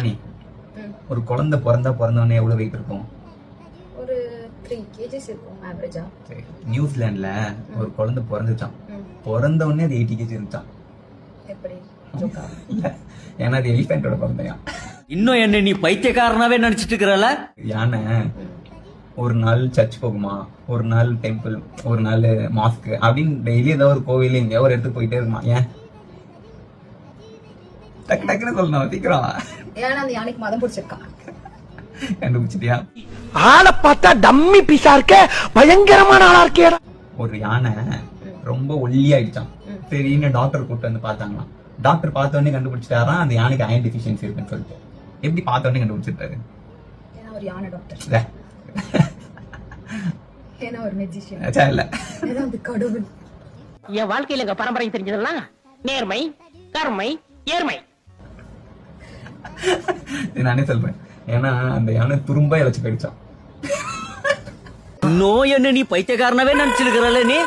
அனி ஒரு குழந்தை பிறந்தவொடனே எவ்வளவு வெயிட் இருக்கும்? ஒரு 3 kgs இருக்கும் ஆவரேஜா. சரி, நியூசிலாந்துல ஒரு குழந்தை பிறந்துச்சான். பிறந்த உடனே அது 80 kg இருந்துச்சான். எப்படி? இல்ல, ஏன்னா அது எலிஃபென்ட்டோட குழந்தையாம். இன்னும் என்ன நீ பைத்தியக்காரனாவே நினைச்சிட்டு இருக்கிறல? யானை ஒரு நாள் சர்ச் போகுமா, ஒரு நாள் டெம்பிள், ஒரு நாள் மாஸ்க் அப்படின்னு டெய்லி ஏதாவது ஒரு கோவில் எங்கேயோ ஒரு இடத்துக்கு போயிட்டே இருக்குமா. ஏன்? டக்கு டக்குன்னு சொல்லணும், சீக்கிரம். ஏன்னா அந்த யானைக்கு மதம் பிடிச்சிருக்கான். கண்டுபிடிச்சிட்டியா? ஆளை பார்த்தா டம்மி பீஸா இருக்க, பயங்கரமான ஆளா இருக்கேடா. ஒரு யானை ரொம்ப ஒல்லியாயிடுச்சான். சரின்னு டாக்டர் கூப்பிட்டு வந்து பார்த்தாங்களாம். டாக்டர் பார்த்த உடனே கண்டுபிடிச்சிட்டாராம் அந்த யானைக்கு அயன் டெஃபிஷியன்சி இருக்குன்னு சொல்லிட்டு. எப்படி பார்த்த உடனே கண்டுபிடிச்சிட்டாரு? ஏன்னா ஒரு யானை டாக்டர். இல்ல. ஏன்னா ஒரு மெஜிஷியன். அச்சா இல்ல. ஏன்னா அது கடவுள். என் வாழ்க்கையில எங்க பரம்பரை தெரிஞ்சதெல்லாம் நேர்மை, கருமை, ஏர்மை. நானே சொல்றேன். ஏன்னா அந்த யானை துரும்பா இழைச்சு போயிடுச்சான். இன்னும் என்ன நீ பைத்தியக்காரனாவே நினைச்சிட்டு இருக்கிறல நீ?